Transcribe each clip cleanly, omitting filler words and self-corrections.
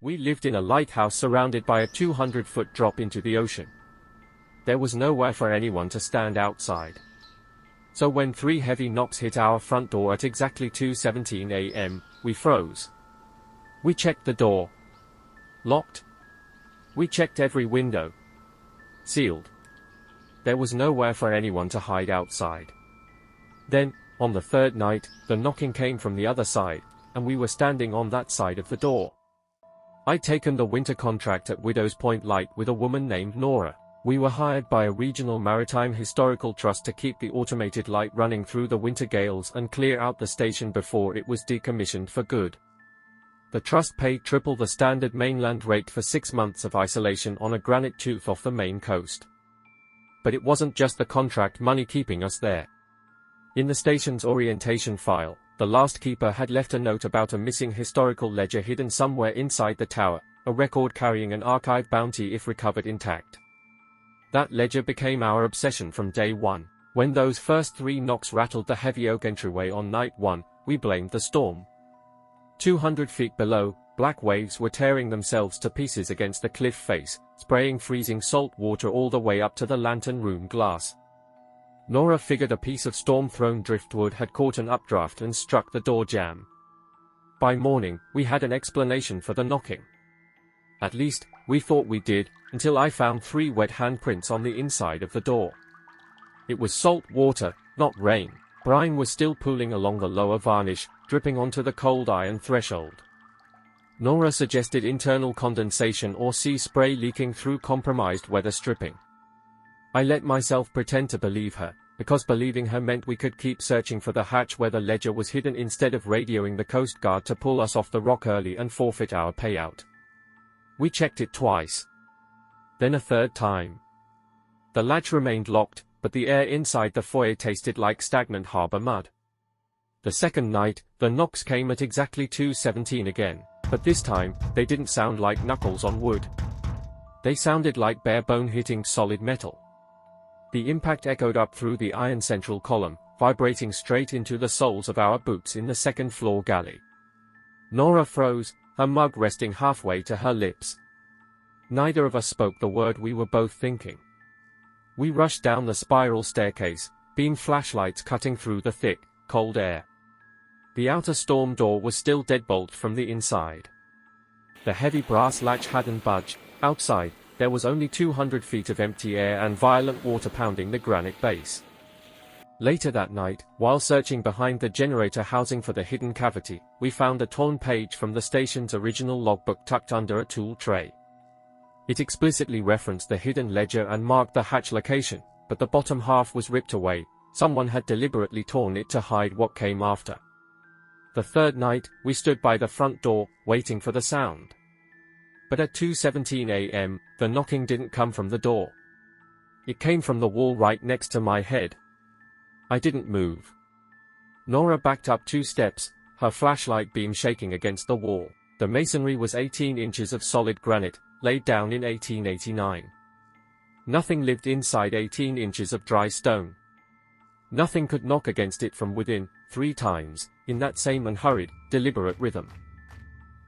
We lived in a lighthouse surrounded by a 200-foot drop into the ocean. There was nowhere for anyone to stand outside. So when 3 heavy knocks hit our front door at exactly 2:17 a.m., we froze. We checked the door. Locked. We checked every window. Sealed. There was nowhere for anyone to hide outside. Then, on the 3rd night, the knocking came from the other side, and we were standing on that side of the door. I'd taken the winter contract at Widow's Point Light with a woman named Nora. We were hired by a regional maritime historical trust to keep the automated light running through the winter gales and clear out the station before it was decommissioned for good. The trust paid triple the standard mainland rate for 6 months of isolation on a granite tooth off the Maine coast. But it wasn't just the contract money keeping us there. In the station's orientation file, the last keeper had left a note about a missing historical ledger hidden somewhere inside the tower, a record carrying an archive bounty if recovered intact. That ledger became our obsession from day one. When those first 3 knocks rattled the heavy oak entryway on night 1, we blamed the storm. 200 feet below, black waves were tearing themselves to pieces against the cliff face, spraying freezing salt water all the way up to the lantern room glass. Nora figured a piece of storm-thrown driftwood had caught an updraft and struck the door jamb. By morning, we had an explanation for the knocking. At least, we thought we did, until I found 3 wet handprints on the inside of the door. It was salt water, not rain. Brine was still pooling along the lower varnish, dripping onto the cold iron threshold. Nora suggested internal condensation or sea spray leaking through compromised weather stripping. I let myself pretend to believe her, because believing her meant we could keep searching for the hatch where the ledger was hidden instead of radioing the Coast Guard to pull us off the rock early and forfeit our payout. We checked it twice. Then a 3rd time. The latch remained locked, but the air inside the foyer tasted like stagnant harbor mud. The 2nd night, the knocks came at exactly 2:17 again, but this time, they didn't sound like knuckles on wood. They sounded like bare bone hitting solid metal. The impact echoed up through the iron central column, vibrating straight into the soles of our boots in the 2nd floor galley. Nora froze, her mug resting halfway to her lips. Neither of us spoke the word we were both thinking. We rushed down the spiral staircase, beam flashlights cutting through the thick, cold air. The outer storm door was still deadbolt from the inside. The heavy brass latch hadn't budged. Outside, there was only 200 feet of empty air and violent water pounding the granite base. Later that night, while searching behind the generator housing for the hidden cavity, we found a torn page from the station's original logbook tucked under a tool tray. It explicitly referenced the hidden ledger and marked the hatch location, but the bottom half was ripped away. Someone had deliberately torn it to hide what came after. The 3rd night, we stood by the front door, waiting for the sound. But at 2:17 a.m., the knocking didn't come from the door. It came from the wall right next to my head. I didn't move. Nora backed up 2 steps, her flashlight beam shaking against the wall. The masonry was 18 inches of solid granite, laid down in 1889. Nothing lived inside 18 inches of dry stone. Nothing could knock against it from within, 3 times, in that same unhurried, deliberate rhythm.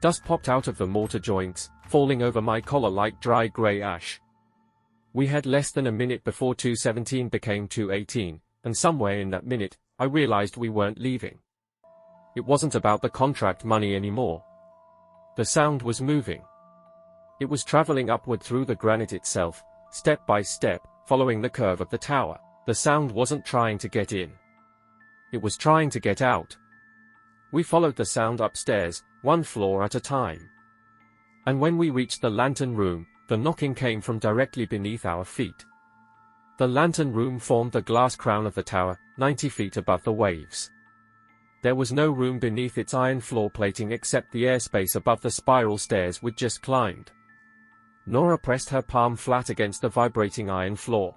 Dust popped out of the mortar joints, falling over my collar like dry grey ash. We had less than a minute before 2:17 became 2:18, and somewhere in that minute, I realized we weren't leaving. It wasn't about the contract money anymore. The sound was moving. It was traveling upward through the granite itself, step by step, following the curve of the tower. The sound wasn't trying to get in. It was trying to get out. We followed the sound upstairs, 1 floor at a time. And when we reached the lantern room, the knocking came from directly beneath our feet. The lantern room formed the glass crown of the tower, 90 feet above the waves. There was no room beneath its iron floor plating except the airspace above the spiral stairs we'd just climbed. Nora pressed her palm flat against the vibrating iron floor.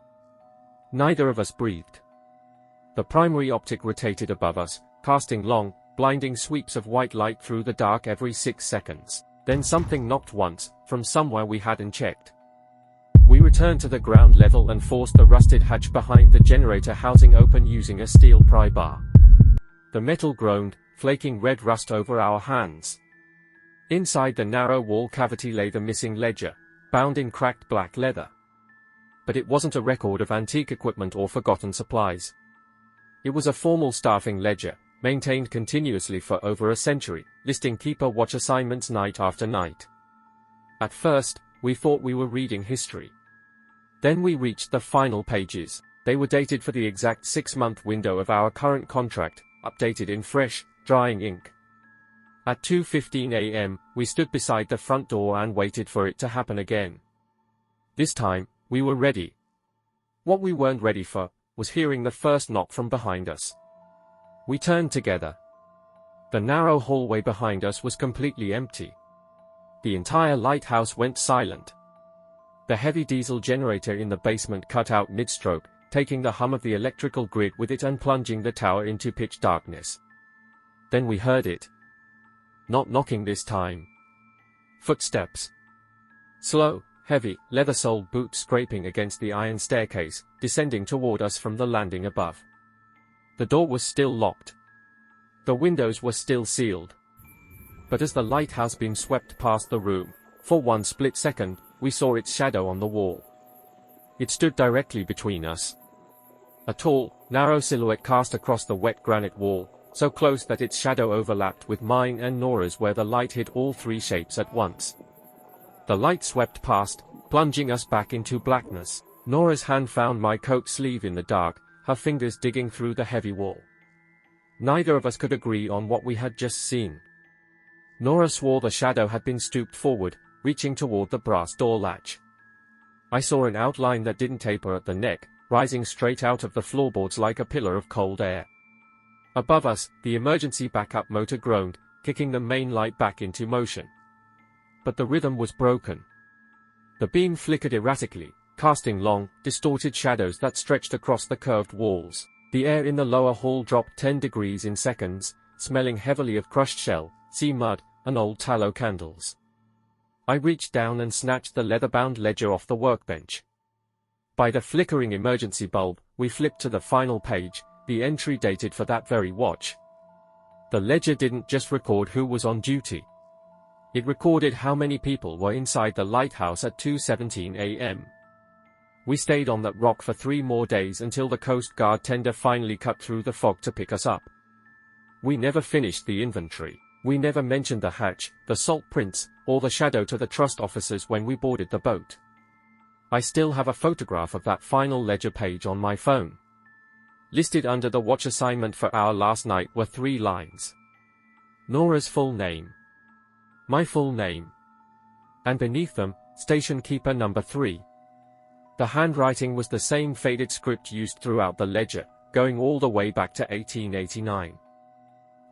Neither of us breathed. The primary optic rotated above us, casting long, blinding sweeps of white light through the dark every 6 seconds. Then something knocked once, from somewhere we hadn't checked. We returned to the ground level and forced the rusted hatch behind the generator housing open using a steel pry bar. The metal groaned, flaking red rust over our hands. Inside the narrow wall cavity lay the missing ledger, bound in cracked black leather. But it wasn't a record of antique equipment or forgotten supplies. It was a formal staffing ledger, maintained continuously for over a century, listing keeper watch assignments night after night. At first, we thought we were reading history. Then we reached the final pages. They were dated for the exact 6-month window of our current contract, updated in fresh, drying ink. At 2:15 a.m., we stood beside the front door and waited for it to happen again. This time, we were ready. What we weren't ready for was hearing the first knock from behind us. We turned together. The narrow hallway behind us was completely empty. The entire lighthouse went silent. The heavy diesel generator in the basement cut out mid-stroke, taking the hum of the electrical grid with it and plunging the tower into pitch darkness. Then we heard it. Not knocking this time. Footsteps. Slow, heavy, leather-soled boots scraping against the iron staircase, descending toward us from the landing above. The door was still locked. The windows were still sealed. But as the lighthouse beam swept past the room, for one split second, we saw its shadow on the wall. It stood directly between us. A tall, narrow silhouette cast across the wet granite wall, so close that its shadow overlapped with mine and Nora's where the light hit all three shapes at once. The light swept past, plunging us back into blackness. Nora's hand found my coat sleeve in the dark, her fingers digging through the heavy wall. Neither of us could agree on what we had just seen. Nora swore the shadow had been stooped forward, reaching toward the brass door latch. I saw an outline that didn't taper at the neck, rising straight out of the floorboards like a pillar of cold air. Above us, the emergency backup motor groaned, kicking the main light back into motion. But the rhythm was broken. The beam flickered erratically, casting long, distorted shadows that stretched across the curved walls. The air in the lower hall dropped 10 degrees in seconds, smelling heavily of crushed shell, sea mud, and old tallow candles. I reached down and snatched the leather-bound ledger off the workbench. By the flickering emergency bulb, we flipped to the final page, the entry dated for that very watch. The ledger didn't just record who was on duty. It recorded how many people were inside the lighthouse at 2:17 a.m. We stayed on that rock for 3 more days until the Coast Guard tender finally cut through the fog to pick us up. We never finished the inventory. We never mentioned the hatch, the salt prints, or the shadow to the trust officers when we boarded the boat. I still have a photograph of that final ledger page on my phone. Listed under the watch assignment for our last night were 3 lines. Nora's full name. My full name. And beneath them, Station Keeper Number 3. The handwriting was the same faded script used throughout the ledger, going all the way back to 1889.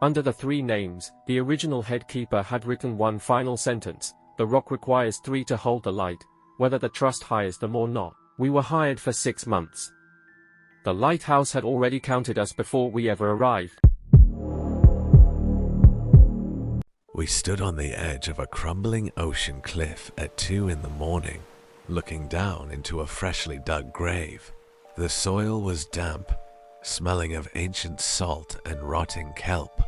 Under the 3 names, the original head keeper had written one final sentence: "The rock requires 3 to hold the light, whether the trust hires them or not." We were hired for 6 months. The lighthouse had already counted us before we ever arrived. We stood on the edge of a crumbling ocean cliff at 2 in the morning, looking down into a freshly dug grave. The soil was damp, smelling of ancient salt and rotting kelp,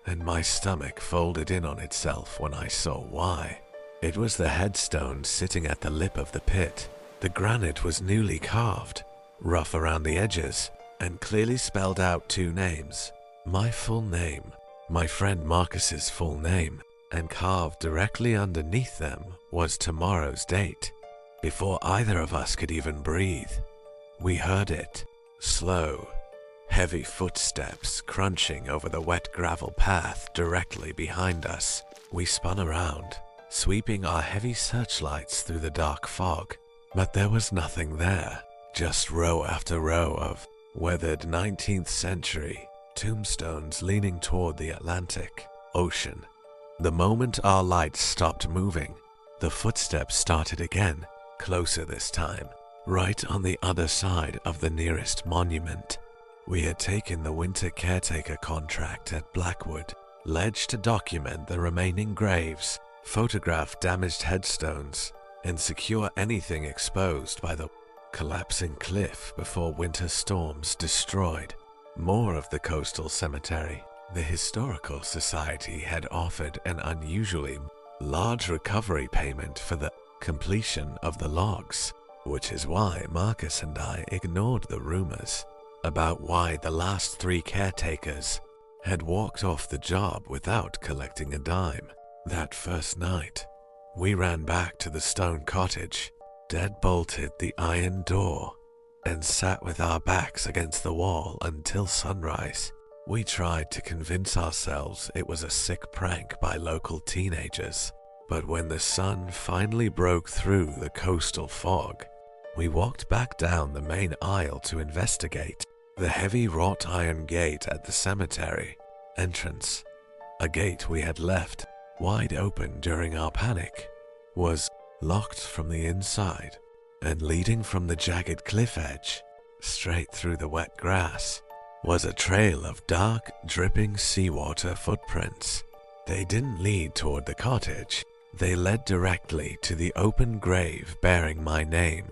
and my stomach folded in on itself when I saw why. It was the headstone sitting at the lip of the pit. The granite was newly carved, rough around the edges, and clearly spelled out 2 names. My full name, my friend Marcus's full name, and carved directly underneath them was tomorrow's date. Before either of us could even breathe, we heard it. Slow, heavy footsteps crunching over the wet gravel path directly behind us. We spun around, sweeping our heavy searchlights through the dark fog. But there was nothing there, just row after row of weathered 19th century tombstones leaning toward the Atlantic Ocean. The moment our lights stopped moving, the footsteps started again, closer this time, right on the other side of the nearest monument. We had taken the winter caretaker contract at Blackwood, ledge to document the remaining graves, photograph damaged headstones, and secure anything exposed by the collapsing cliff before winter storms destroyed more of the coastal cemetery. The Historical Society had offered an unusually large recovery payment for the completion of the logs, which is why Marcus and I ignored the rumors about why the last 3 caretakers had walked off the job without collecting a dime. That first night, we ran back to the stone cottage, deadbolted the iron door, and sat with our backs against the wall until sunrise. We tried to convince ourselves it was a sick prank by local teenagers, but when the sun finally broke through the coastal fog, we walked back down the main aisle to investigate the heavy wrought iron gate at the cemetery entrance. A gate we had left wide open during our panic was locked from the inside, and leading from the jagged cliff edge straight through the wet grass was a trail of dark, dripping seawater footprints. They didn't lead toward the cottage. They led directly to the open grave bearing my name.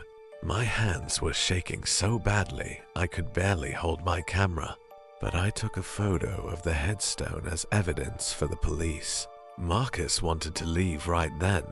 My hands were shaking so badly I could barely hold my camera, but I took a photo of the headstone as evidence for the police. Marcus wanted to leave right then.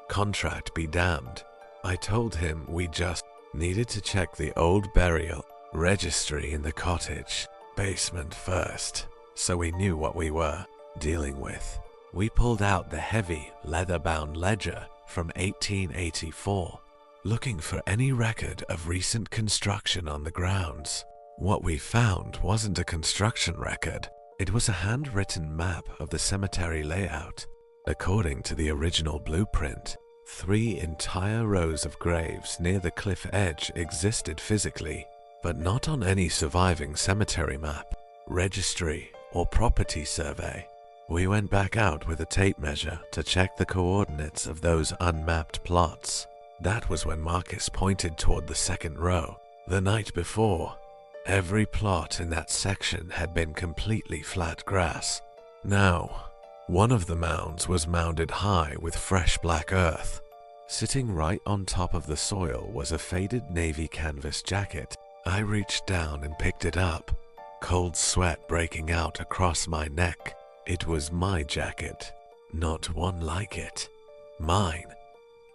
Contract be damned. I told him we just needed to check the old burial registry in the cottage basement first, so we knew what we were dealing with. We pulled out the heavy, leather-bound ledger from 1884, looking for any record of recent construction on the grounds. What we found wasn't a construction record. It was a handwritten map of the cemetery layout. According to the original blueprint, 3 entire rows of graves near the cliff edge existed physically, but not on any surviving cemetery map, registry, or property survey. We went back out with a tape measure to check the coordinates of those unmapped plots. That was when Marcus pointed toward the second row. The night before, every plot in that section had been completely flat grass. Now, one of the mounds was mounded high with fresh black earth. Sitting right on top of the soil was a faded navy canvas jacket. I reached down and picked it up, cold sweat breaking out across my neck. It was my jacket, not one like it. Mine.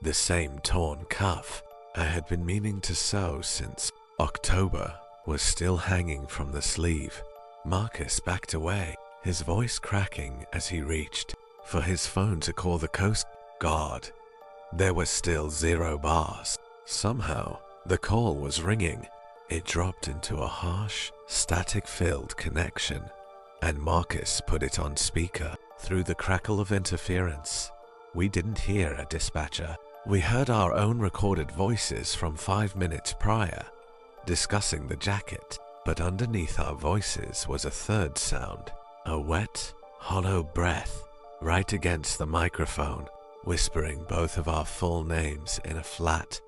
The same torn cuff I had been meaning to sew since October was still hanging from the sleeve. Marcus backed away, his voice cracking as he reached for his phone to call the Coast Guard. There was still 0 bars. Somehow, the call was ringing. It dropped into a harsh, static-filled connection, and Marcus put it on speaker. Through the crackle of interference, we didn't hear a dispatcher. We heard our own recorded voices from 5 minutes prior, discussing the jacket, but underneath our voices was a third sound, a wet, hollow breath right against the microphone, whispering both of our full names in a flat,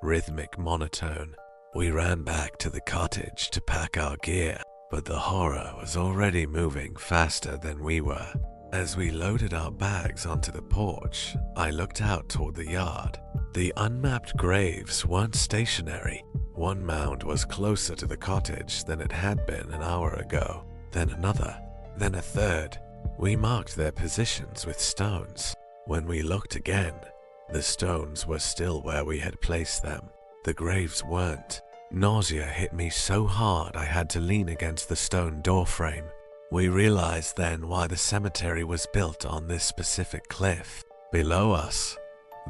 rhythmic monotone. We ran back to the cottage to pack our gear, but the horror was already moving faster than we were. As we loaded our bags onto the porch, I looked out toward the yard. The unmapped graves weren't stationary. One mound was closer to the cottage than it had been an hour ago, then another, then a third. We marked their positions with stones. When we looked again, the stones were still where we had placed them. The graves weren't. Nausea hit me so hard I had to lean against the stone doorframe. We realized then why the cemetery was built on this specific cliff. Below us,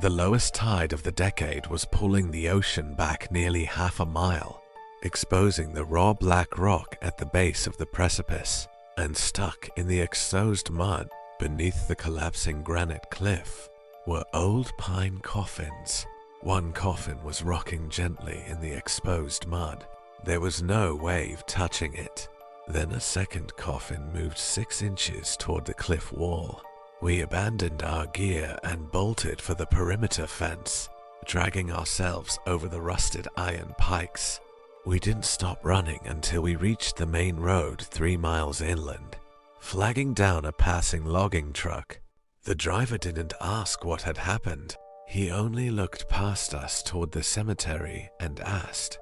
the lowest tide of the decade was pulling the ocean back nearly half a mile, exposing the raw black rock at the base of the precipice, and stuck in the exposed mud beneath the collapsing granite cliff were old pine coffins. One coffin was rocking gently in the exposed mud. There was no wave touching it. Then a second coffin moved 6 inches toward the cliff wall. We abandoned our gear and bolted for the perimeter fence, dragging ourselves over the rusted iron pikes. We didn't stop running until we reached the main road 3 miles inland, flagging down a passing logging truck. The driver didn't ask what had happened. He only looked past us toward the cemetery and asked,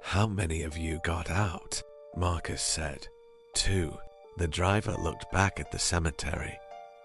"How many of you got out?" Marcus said, 2. The driver looked back at the cemetery,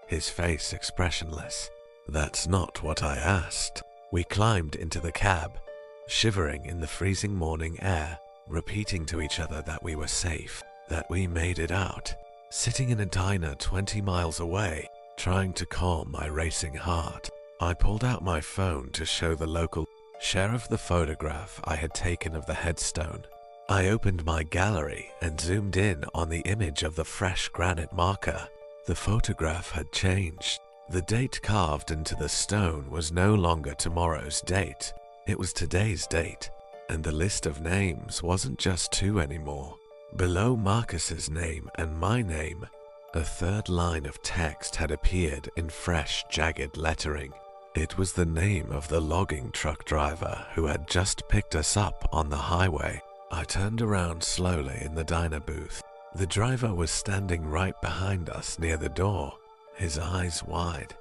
his face expressionless. That's not what I asked. We climbed into the cab, shivering in the freezing morning air, repeating to each other that we were safe, that we made it out. Sitting in a diner 20 miles away, trying to calm my racing heart, I pulled out my phone to show the local sheriff the photograph I had taken of the headstone. I opened my gallery and zoomed in on the image of the fresh granite marker. The photograph had changed. The date carved into the stone was no longer tomorrow's date. It was today's date, and the list of names wasn't just 2 anymore. Below Marcus's name and my name, a third line of text had appeared in fresh, jagged lettering. It was the name of the logging truck driver who had just picked us up on the highway. I turned around slowly in the diner booth. The driver was standing right behind us near the door, his eyes wide,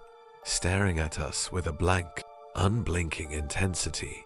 staring at us with a blank, unblinking intensity,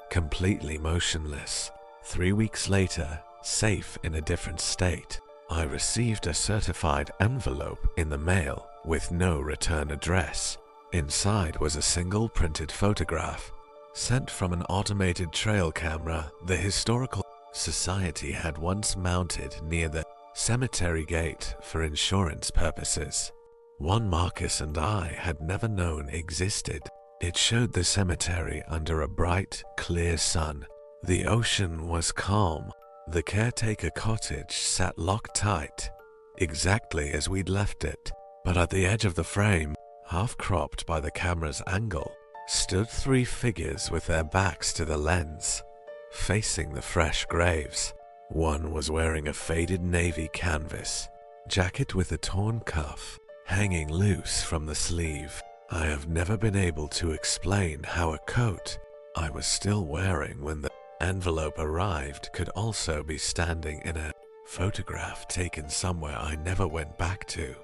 completely motionless. 3 weeks later, safe in a different state, I received a certified envelope in the mail with no return address. Inside was a single printed photograph, sent from an automated trail camera the Historical Society had once mounted near the cemetery gate for insurance purposes. One Marcus and I had never known existed. It showed the cemetery under a bright, clear sun. The ocean was calm. The caretaker cottage sat locked tight, exactly as we'd left it. But at the edge of the frame, half cropped by the camera's angle, stood 3 figures with their backs to the lens, facing the fresh graves. One was wearing a faded navy canvas jacket with a torn cuff hanging loose from the sleeve. I have never been able to explain how a coat I was still wearing when the envelope arrived could also be standing in a photograph taken somewhere I never went back to.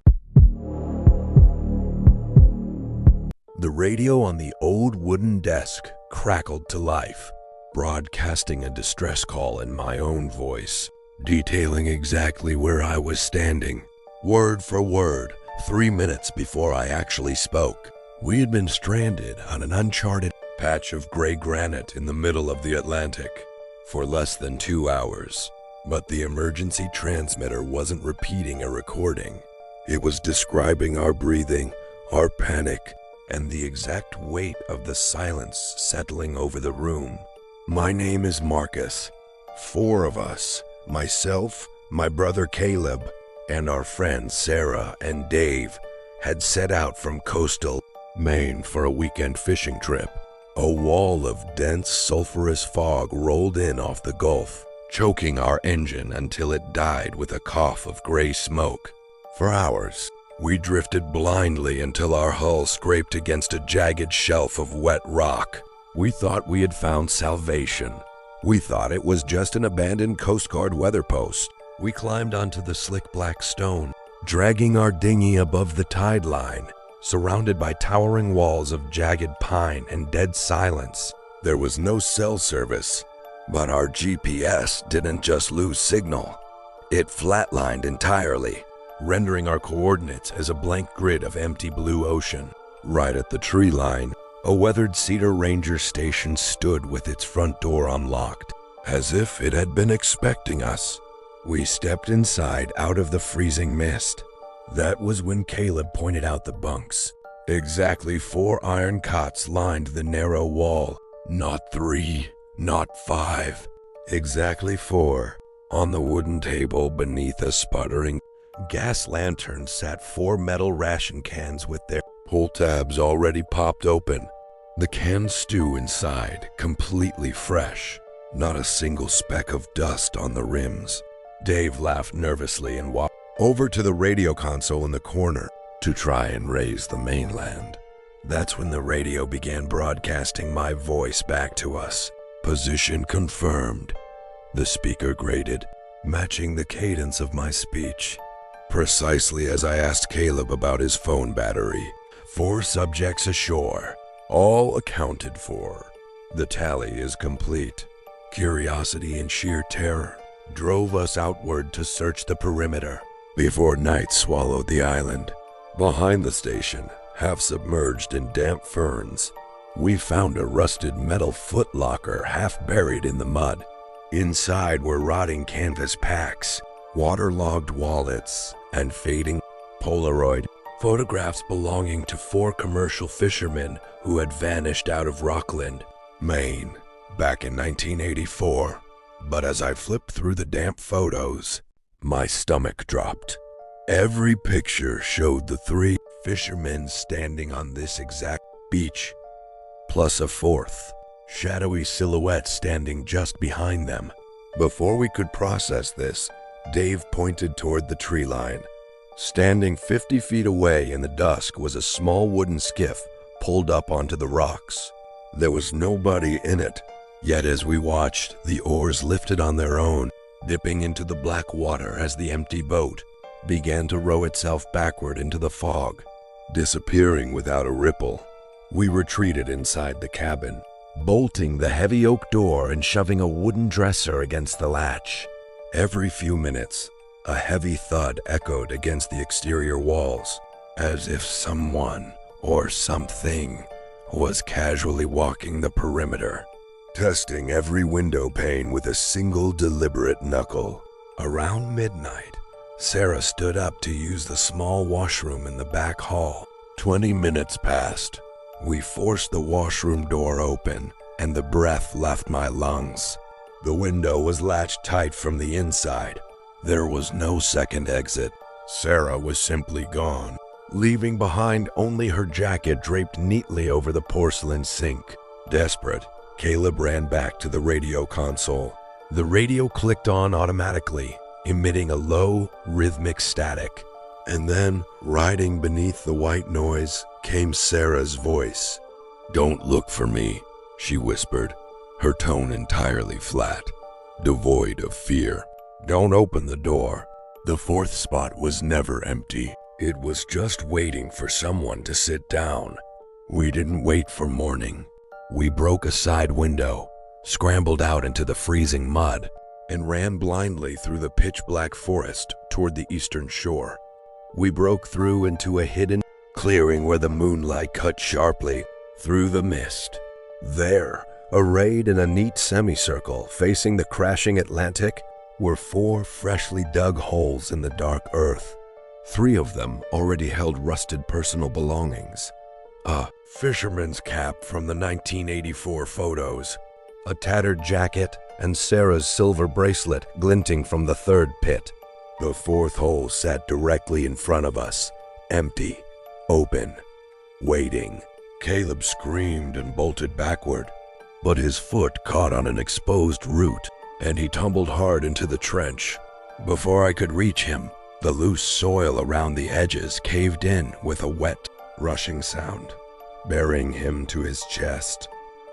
The radio on the old wooden desk crackled to life, broadcasting a distress call in my own voice, detailing exactly where I was standing, word for word, 3 minutes before I actually spoke. We had been stranded on an uncharted patch of gray granite in the middle of the Atlantic for less than 2 hours, but the emergency transmitter wasn't repeating a recording. It was describing our breathing, our panic, and the exact weight of the silence settling over the room. My name is Marcus. 4 of us, myself, my brother Caleb, and our friends Sarah and Dave, had set out from coastal Maine for a weekend fishing trip. A wall of dense sulfurous fog rolled in off the Gulf, choking our engine until it died with a cough of gray smoke. For hours, we drifted blindly until our hull scraped against a jagged shelf of wet rock. We thought we had found salvation. We thought it was just an abandoned Coast Guard weather post. We climbed onto the slick black stone, dragging our dinghy above the tide line, surrounded by towering walls of jagged pine and dead silence. There was no cell service, but our GPS didn't just lose signal. It flatlined entirely, rendering our coordinates as a blank grid of empty blue ocean. Right at the tree line, a weathered Cedar Ranger station stood with its front door unlocked, as if it had been expecting us. We stepped inside out of the freezing mist. That was when Caleb pointed out the bunks. Exactly 4 iron cots lined the narrow wall. Not 3, not 5. Exactly 4. On the wooden table beneath a sputtering gas lantern sat 4 metal ration cans with their pull tabs already popped open. The canned stew inside, completely fresh. Not a single speck of dust on the rims. Dave laughed nervously and walked over to the radio console in the corner to try and raise the mainland. That's when the radio began broadcasting my voice back to us. Position confirmed. The speaker grated, matching the cadence of my speech. Precisely as I asked Caleb about his phone battery. 4 subjects ashore, all accounted for. The tally is complete. Curiosity and sheer terror drove us outward to search the perimeter before night swallowed the island. Behind the station, half submerged in damp ferns. We found a rusted metal footlocker half buried in the mud. Inside were rotting canvas packs, waterlogged wallets, and fading Polaroid photographs belonging to 4 commercial fishermen who had vanished out of Rockland, Maine, back in 1984. But as I flipped through the damp photos, my stomach dropped. Every picture showed the 3 fishermen standing on this exact beach, plus a 4th, shadowy silhouette standing just behind them. Before we could process this, Dave pointed toward the tree line. Standing 50 feet away in the dusk was a small wooden skiff pulled up onto the rocks. There was nobody in it, yet as we watched, the oars lifted on their own, dipping into the black water as the empty boat began to row itself backward into the fog, disappearing without a ripple. We retreated inside the cabin, bolting the heavy oak door and shoving a wooden dresser against the latch. Every few minutes, a heavy thud echoed against the exterior walls, as if someone or something was casually walking the perimeter, testing every window pane with a single deliberate knuckle. Around midnight, Sarah stood up to use the small washroom in the back hall. 20 minutes passed. We forced the washroom door open, and the breath left my lungs. The window was latched tight from the inside. There was no second exit. Sarah was simply gone, leaving behind only her jacket draped neatly over the porcelain sink. Desperate, Caleb ran back to the radio console. The radio clicked on automatically, emitting a low, rhythmic static. And then, riding beneath the white noise, came Sarah's voice. "Don't look for me," she whispered, her tone entirely flat, devoid of fear. "Don't open the door." The 4th spot was never empty. It was just waiting for someone to sit down. We didn't wait for morning. We broke a side window, scrambled out into the freezing mud, and ran blindly through the pitch-black forest toward the eastern shore. We broke through into a hidden clearing where the moonlight cut sharply through the mist. There, arrayed in a neat semicircle facing the crashing Atlantic, were 4 freshly dug holes in the dark earth. 3 of them already held rusted personal belongings. A fisherman's cap from the 1984 photos, a tattered jacket, and Sarah's silver bracelet glinting from the 3rd pit. The 4th hole sat directly in front of us, empty, open, waiting. Caleb screamed and bolted backward, but his foot caught on an exposed root, and he tumbled hard into the trench. Before I could reach him, the loose soil around the edges caved in with a wet, rushing sound, burying him to his chest.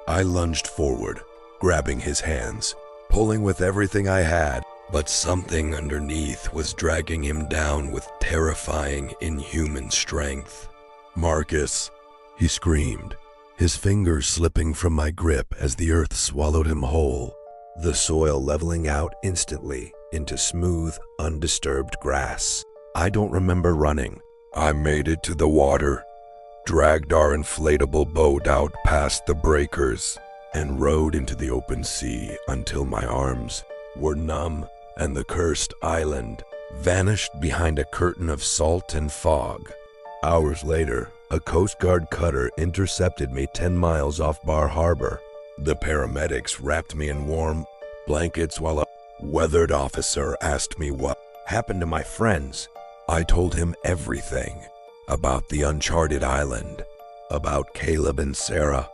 I lunged forward, grabbing his hands, pulling with everything I had, but something underneath was dragging him down with terrifying, inhuman strength. "Marcus," he screamed, his fingers slipping from my grip as the earth swallowed him whole, the soil leveling out instantly into smooth, undisturbed grass. I don't remember running. I made it to the water, dragged our inflatable boat out past the breakers, and rowed into the open sea until my arms were numb and the cursed island vanished behind a curtain of salt and fog. Hours later, a Coast Guard cutter intercepted me 10 miles off Bar Harbor. The paramedics wrapped me in warm blankets while a weathered officer asked me what happened to my friends. I told him everything about the uncharted island, about Caleb and Sarah,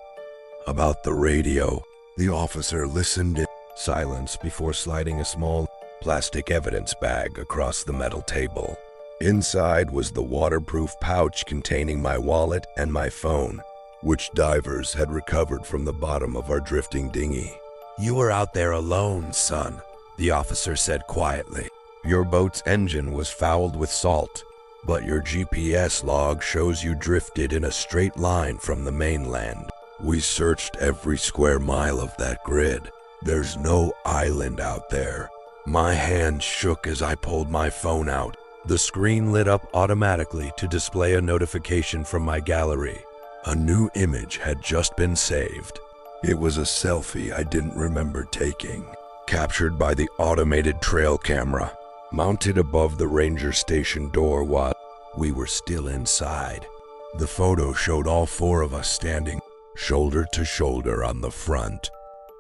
about the radio. The officer listened in silence before sliding a small plastic evidence bag across the metal table. Inside was the waterproof pouch containing my wallet and my phone, which divers had recovered from the bottom of our drifting dinghy. "You were out there alone, son," the officer said quietly. "Your boat's engine was fouled with salt, but your GPS log shows you drifted in a straight line from the mainland. We searched every square mile of that grid. There's no island out there." My hand shook as I pulled my phone out, The screen lit up automatically to display a notification from my gallery. A new image had just been saved. It was a selfie I didn't remember taking, captured by the automated trail camera, mounted above the ranger station door while we were still inside. The photo showed all four of us standing shoulder to shoulder on the front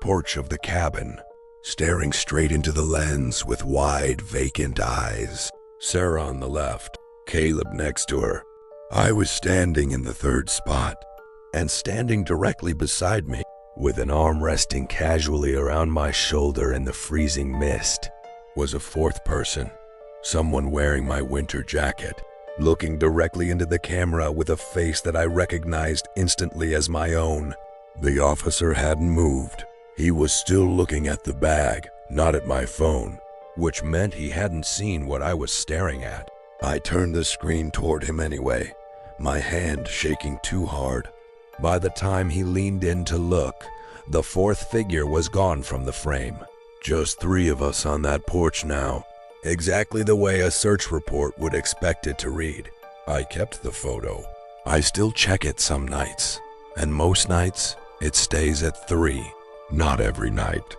porch of the cabin, staring straight into the lens with wide, vacant eyes. Sarah on the left, Caleb next to her. I was standing in the third spot, and standing directly beside me, with an arm resting casually around my shoulder in the freezing mist, was a fourth person, someone wearing my winter jacket, looking directly into the camera with a face that I recognized instantly as my own. The officer hadn't moved. He was still looking at the bag, not at my phone, which meant he hadn't seen what I was staring at. I turned the screen toward him anyway, my hand shaking too hard. By the time he leaned in to look, the fourth figure was gone from the frame. Just three of us on that porch now, exactly the way a search report would expect it to read. I kept the photo. I still check it some nights, and most nights it stays at 3. Not every night.